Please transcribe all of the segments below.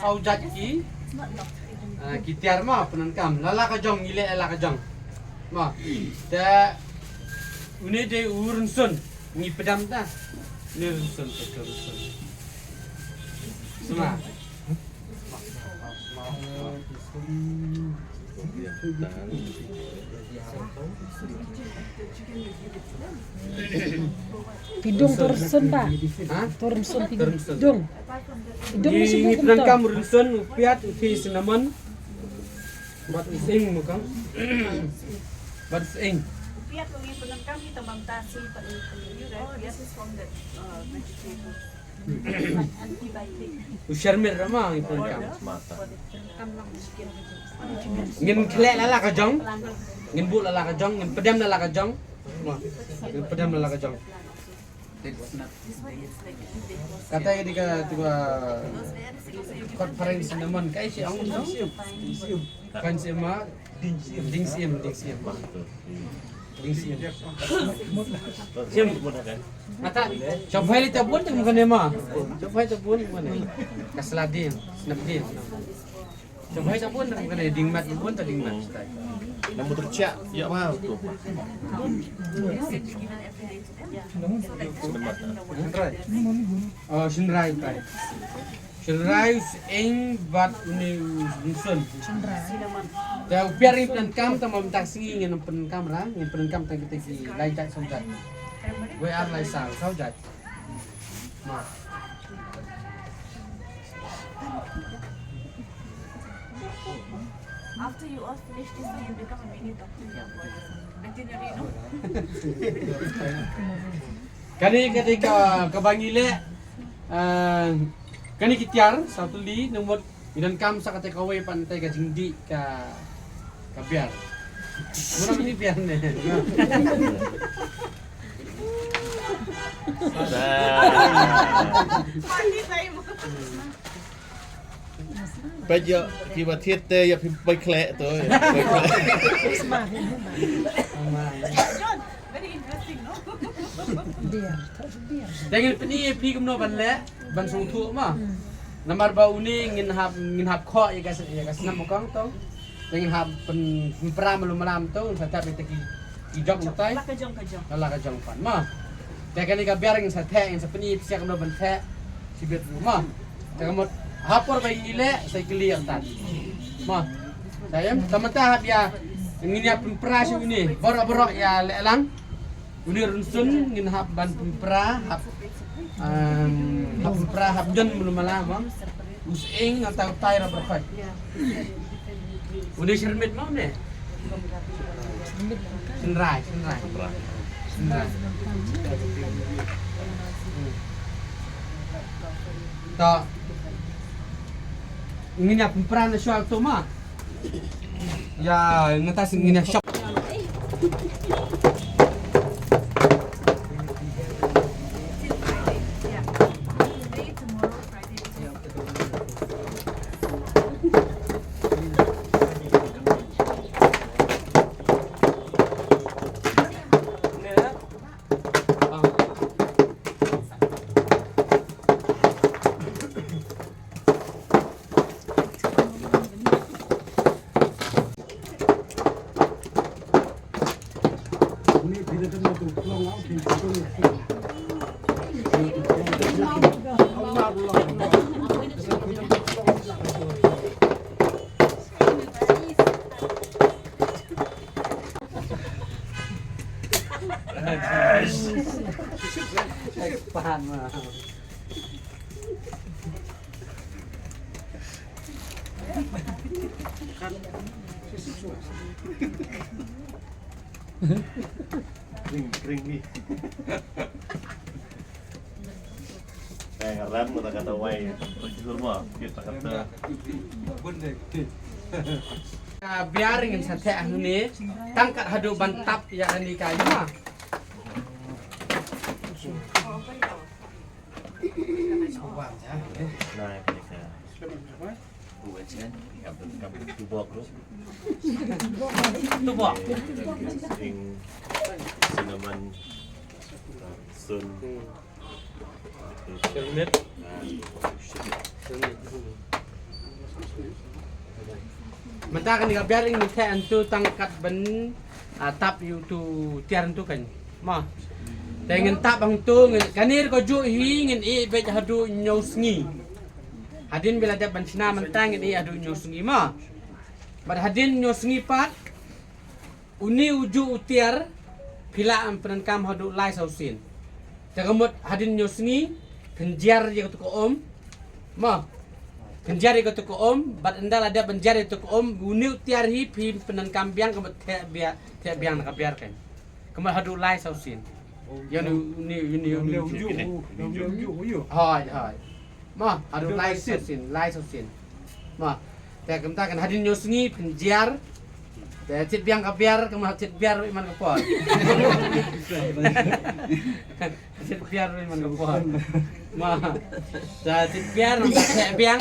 saujat ki kitiar ma penankam lala kajong ile lala kajong ma da une de urunsun ngi pedam ta ne urunsun urunsun semua Pidung turun ba? Turun pidung. Pidung masih ini bukan penankam urunsun upiat upi cinnamon bat using mukang bat using Piat wengi penengkam kita bangtasi pada piat is from the vegetable antibiotic. Usharmir rama ngi penankam ngin khlek lala kajong ngin bu lala kajong ngin pedam lala kajong ngin pedam lala kajong kata ini tiga conference naman kai si ang kan si ma ding sim sim mata cobai li tabun teng kan ma cobai tabun mana kasladin snapdin cobai tabun teng kan ding mat bun ta ding mat Namun tercak, ya mahal tuh. Oh, Shinrai kai. Shinrai ing bat uni unsun. Da upiar ing penankam ta mam taksi ngin penankam ra, ngin penankam ta kita ki lai jat saujat. We ar lai sao saujat. Ma. After you all finish this, you become a mini doctor. Veterinary, no? Kani ketika kabangile kani kitiar satu li nomor idan kam sa kate kawe pantai ka jingdi ka biar. Mura ini biar ne. Mandi tayo mo. Bây khi mà thiết tê ya phải khẽ tôi. John, very interesting, no? Dengan peni kumno ban le ban sung thu ma. Namar ba uni ngin hab kho ya kas nam mokang tong. Dengan hab pen pram lu malam tong sa tapi teki jok mutai. Kajong. Lala ka jong pan ma. Tekan ka biar ngin sa the ngin sa peni siak kumno ban the sibet rumah. Tekamot hapor bayi ile saya clear tadi. Ma, saya tamata hab ya ngin ya pempra ini. Borok-borok ya lelang. Uni runsun ngin hab ban pempra hab pempra hab jon belum lama. Using atau taira berfat. Uni shermit mau ne? Senrai. Tak. Ingin ya pempra nasional tu mah. Ya, ngetas ingin ya shop. Paham lah. Kering nih. Keren kata-kata wai. Terus mah kita kata. Biar ingin sate ini tangkat hadu bantap ya ani kayu mah. Nah, kita. Buat kan, kami tubok lu. Tubok. Sing cinnamon, sun. Shermit. Mentah kan ni biaring ni teh antu tangkat ben tap you tu tiar tu kan. Ma. Dengan tap bang tu kanir ko ju hi ngin e be hadu nyosngi. Hadin bila dia ban sina mentang ngin e hadu nyosngi ma. Bad hadin nyosngi pat uni uju utiar pila am penankam hadu lai sausin. Tagamot hadin nyosngi penjar je ko om. Ma. Penjar je ko om, bad endal ada penjar je ko om uni utiar hi pi penankam biang kemet te biang nak biarkan. Kemet hadu lai sausin. Yang ni hai. Ma, hadu lai sausin. Ma. Te kemta kan hadin nyosngi penjar Cit biang ka biar kemat cit biar iman ka pot. Cit biar iman ka pot. Ma. Cit biar te biang.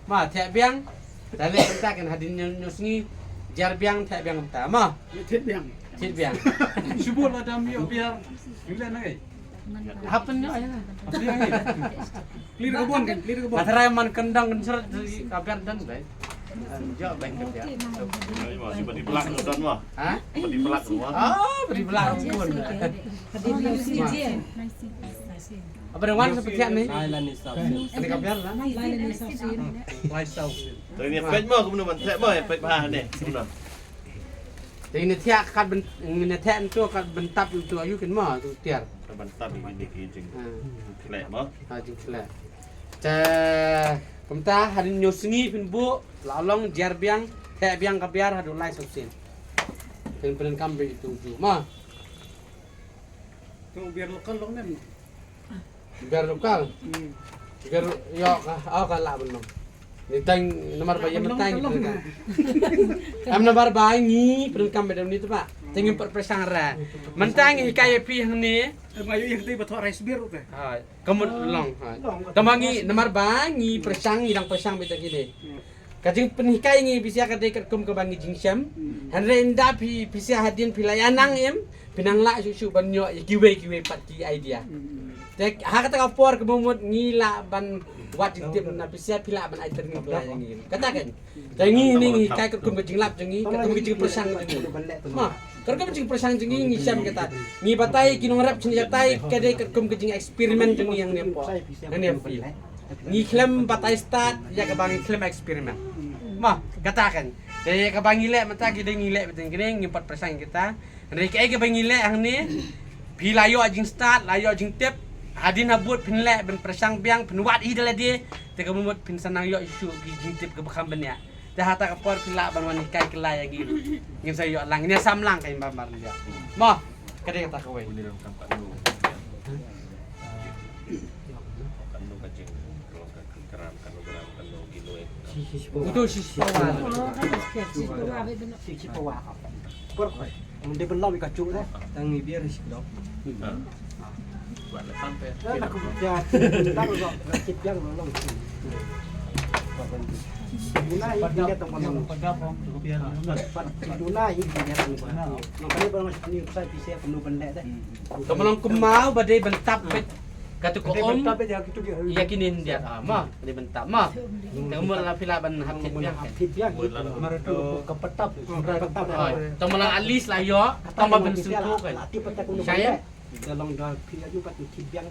Ma te biang. Dale kita kan hadin nyusngi jar biang te biang kita. Ma. Cit biang. Cit biang. Subur lah dalam biar. Gila nak Happen nyo aja. Clear kebun kan, clear kebun. Materai man kendang kenceret ka biar dan baik. Jo baik ka biar. Ini masih beri pelak dan mah. Ha? Beri pelak semua. Oh, beri belah pun. Apa dengan seperti ni? Ini ka biar lah. Dari ni pet mah kemudian mantek mah pet bahan ni. Kemudian. Jadi ni tiak kad ni tiak tu kad bentap tu ayu kan mah tu tiar. Bantap ini kijing. Kelek mah. Ha jing kelak. Ca pemta hadin nyosngi pin bu lalong jar biang te biang ka biar hadu lai sosin. Pin pin kambe itu ju. Ma Tu biar lokal long ni. biar lokal. Biar yo ka la belum. Ni tang nomor bayar mentang gitu kan. Am nomor bangi pin kambe dalam ni tu pak. Tingin perpresang ra. Mentang kaya pi ni. Mayu yang tu betul rice beer tu. Ha, kamut long. Ha. Tamangi nomor bangi persang idang persang beta gini. Kajing penikai ngi bisa kadai kat kum ke bangi jingsyam. Hanre inda pi bisa hadin pilayanang em pinang la susu banyo kiwe pati idea. Tek ha kata kapor ke mumut ngila ban wat tip na bisa pila ban aiter ngi pilayang ngi. Katakan. Tangi ni kai kat kum ke jinglap jengi kat kum ke jing persang jengi. Ma Karena macam persang jengi ngisam kata ngi batai kinong rap sini jatai kadai kum kejing eksperimen jengi yang nempo yang nempi ngi klem batai start ya ke bangi klem eksperimen mah katakan dari ke bangi lek mata kita ngilek betul gini ngimpat persang kita dari ke bangi lek yang ni pilayo ajing start layo ajing tip hadin abut pinlek ben persang biang penwat i dala dia teka mumut pin sanang yo isu jing tip ke bekam benya dah hata kapor pila ban wani kai kelai lagi ngin saya lang ini samlang kain bamar dia mah kadang kata kowe Ini dalam kampak lu. Kanu kacing. Kalau keram kanu gilo. itu sisi Dia belum ikat cuk dah. Tangi biar risik dok. Buat sampai. Aku ya, tahu kok. Cip yang belum. Dunai dia teman-teman. Biar Dunai dia teman-teman. Makanya kalau masih ni saya bisa penuh benda dah. Kemelong kemau badai bentap bet kata ko om Tapi dia gitu dia. yakinin dia mah badai bentap mah kemun la pila ban hapit biang kan Hapit dia. Mereka kepetap. Kepetap. temelang alis lah yo tambah ben sentuh kan saya dalam dah pilih juga tu cibiang.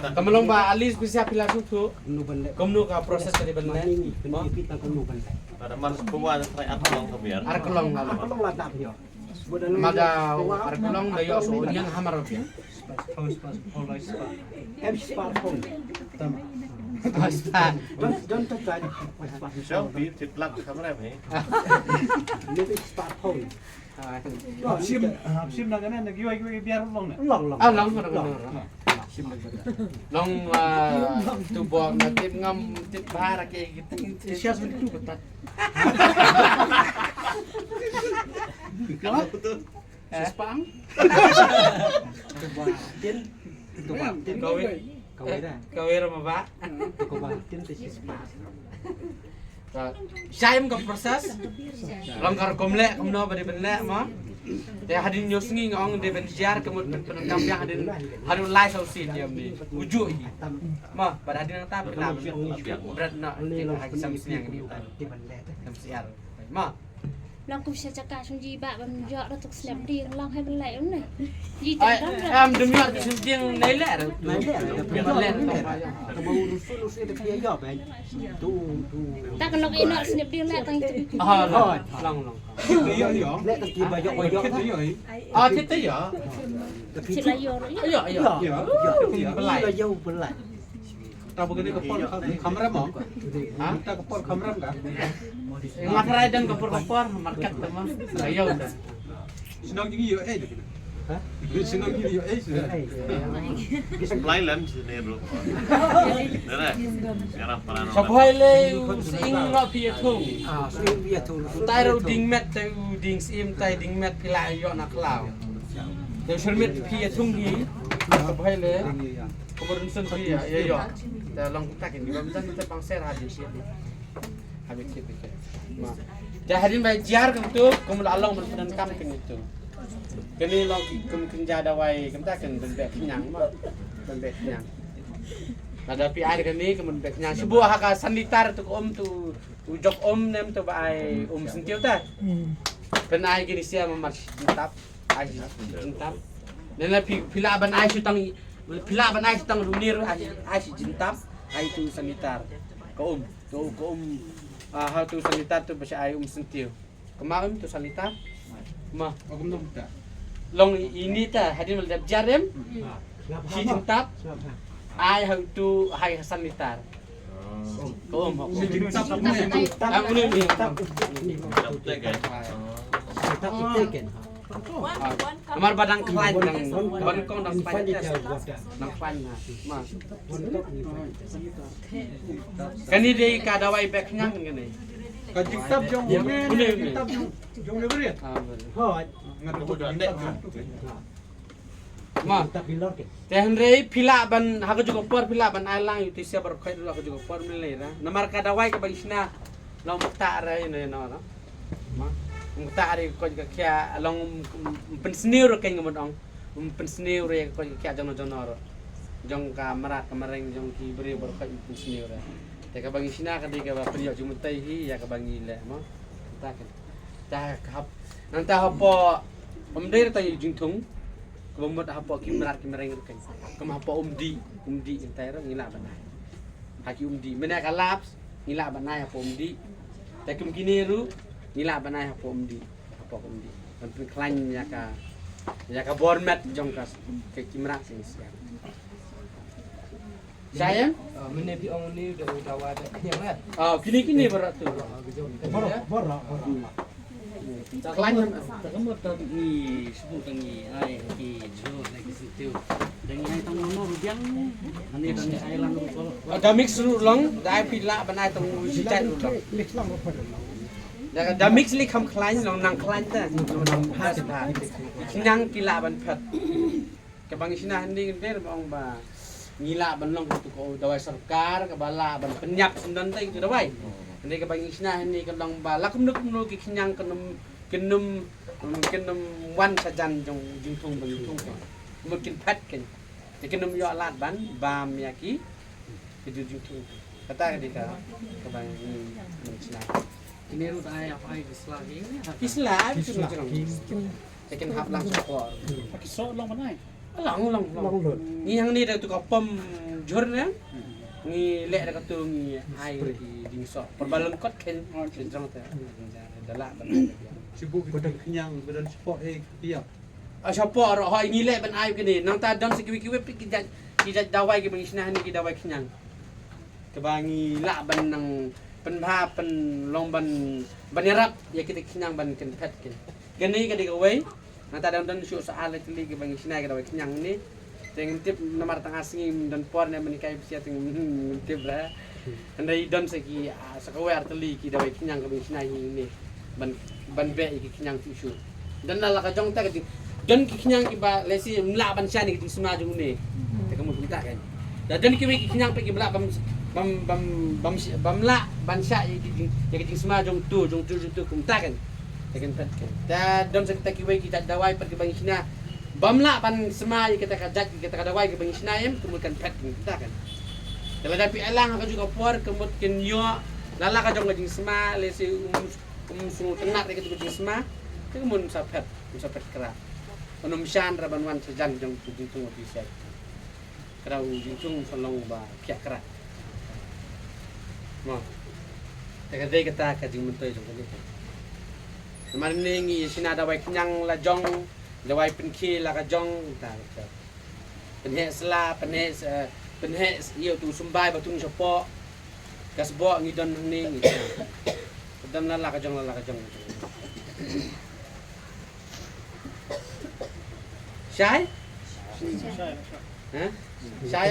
kemelong ba alis bisa pila susu Penuh benda. komnu ka proses dari benda Ini penipit nak penuh benda. Pada mas pembuat try up long kebiar. ar kelong lalu Kalau ladap dia. mada ar kelong dayo so yang hamar dia smartphone. Basta. Don't touch that. Siapa tip pelak kamera ni? Ini smartphone. Hapsim na ganun, nag-iway biar long na. Long. Ah, long long tubo na tip ngam tip bara kay gitu. Siya sa itu betat. Kalau tu. Spam. Tin. Kawin dah. Kawin rumah pak. Kubatin tu spam. Saya em ke proses langkar komlek kumno bade benlek ma te hadin nyosngi ngong de ben jar kemudian penengkam yang hadin hadin lai sausin dia ni ujuk ini ma pada hadin ta pila berat nak hak samsnya ni samsiar ma Long cũng sẽ chắc cả trong gì bạn bằng dọ đó tục snap điên long hay bên lẻo này gì ai chẳng lắm rồi em demi at sending nai le Nah, ini mau rusuh ada dia jawab tu ta còn long ino snap điên lại tăng itu long lek tadi banyak banyak thiết tới giờ chỉ là vô rồi belai jauh belai Tahu begini kepol kamera mau? Hah? Tak kepol kamera enggak? ngafrai dan kapur market teman ayo udah Senang gini yo Hah? Senang gini yo sudah. Supply lunch ni bro. Nara. Sekarang para sabai le sing lo pia thung suing dia tu tai ro ding met tai ding sim tai ding met pila yo na klau de shermet pia thung hi sabai le kemudian sen pia yo ta long tak ni bam dan kita pangser hadis ni habis kita jadi bajar tu kemudian Allah menentukan itu kini long kerja dawai kita kan bebek kenyang mah bebek kenyang ada pi air kini kemudian bebek kenyang sebuah hak sanitar tu ujok nem tu bai sentil ta ben ai kini sia mamas jentap ai jentap dan pi pila ban ai sutang pila ban ai sutang runir ai jentap ai tu sanitar ko hal tu sanitar tu bahasa ai sentil kemarin tu sanitar mah Aku belum tak. long ini ta hadin mal dab jarem si jentap ai hau tu hai sanitar ko Si jentap apa ni? aku ni Betul kan? tak teken kamar badang klain nang bangkong nang pan nang pan ma kani dei ka dawai bek nyang ngene Kau jentap jong jentap jong ni beri. hot Ngat tu jentap. ma tak bilor ke tehen rei pila ban hago juga por pila ban alang itu sia bar khoi lu hago juga por milera namar ka dawai ka bagisna long mukta ra ini no ma mukta ri ko ka kya long pensniu ro ken ngamon ong pensniu re ko kya jono ro jong ka marat kamareng jong ki beri bar khoi pensniu ra te ka bagisna ka di ka ba priyo jumutai hi ya ka bangi le ma ta ka ta kap nanta hapo omder ta jingthung Kumot hapo kimrat kimereng kan. Kum hapo umdi entai ro ngila banai. Haki umdi mena kalaps ngila banai hapo umdi. Takum kiniru ngila banai hapo umdi. Hapo umdi. Man klan ya ka bormat jongkas ke kimrat sing siap. Saya Mene pi ong ni dah dawa dah kenyang kan. kini berat tu. borok Klan Kamu tangi sebut tangi ai ki jo lagi situ. Tangi ai tang no rubiang ni. Ani tangi ai lang ko. ada mix ru long dai pila banai tong sitai ru long. lek lang apa Da mix li kam klan long nang klan ta. Nang ha nyang kila ban phat. Ke bang isina handi ber bang ba. Ngila ban long tu ko dawai sarkar ke bala ban penyap sundan tai tu dawai. Handi ke bang isina handi ke long ba lakum nuk ki nyang kenum wan sajan jong jingtung bang jingtung ke. Mungkin phat ken. Te kenum yo alat ban bam yaki ke jingtung. Kata ke dika ke bang isina. Ini ru ai apa ai selagi ni. Islam itu macam tekan hap langsung kor. Pakai sok long panai. Long. Ni yang ni dah tu kapam jor ni. Ni lek dah katu ni ai di dingso. Perbalon kot ken jong ta. Dalak banai. Sibuk badan kenyang badan sport dia. Siapa ro hai ni lek ban ai ke ni. Nang ta don sekiwi-kiwi kita dawai ke mengisnah ni kita dawai kenyang. Kebangi lak ban nang penha pen long ban banirap ya kita kenyang ban ken pet ken. Gani ka di gawai. Nang ta don syu soal kali ke bangi sina ke dawai kenyang ni. Teng tip nomor tengah singi dan por ne menikai sia teng tip lah. Andai don segi sakawe arteli ki dawai kenyang ke bangi sina ni. Ban be ki kenyang tisu. Dan la ka jong ta ke don ki kenyang ki ba lesi mla ban sia ni ki semua jung ni. Te kamu minta kan. Dan ki kenyang pe ki mla ban bam la ban sya ya ke semua jong tu kum ta kan kan pet kan ta don sa kita kiwai kita dawai per ke bang sina bam la ban semua ya kita kajak kita dawai ke bang sina yam kemudian pet kita kan dalam dapi elang ka juga por kemudian yo lala ka jong ke semua le si sung tenak ke jing semua kemudian sa pet kera onum syan raban wan sejan jong tu di set kerau jing salong ba pia kera mo teka dei kata ka jing mentoi jong ni man ningi sina da wai kenyang la jong da wai penki la ka jong ta penhe sla penhe iyo tu sumbai batung sopo kasbo ngidon ningi dan la ka jong Syai? Syai. Ha? Syai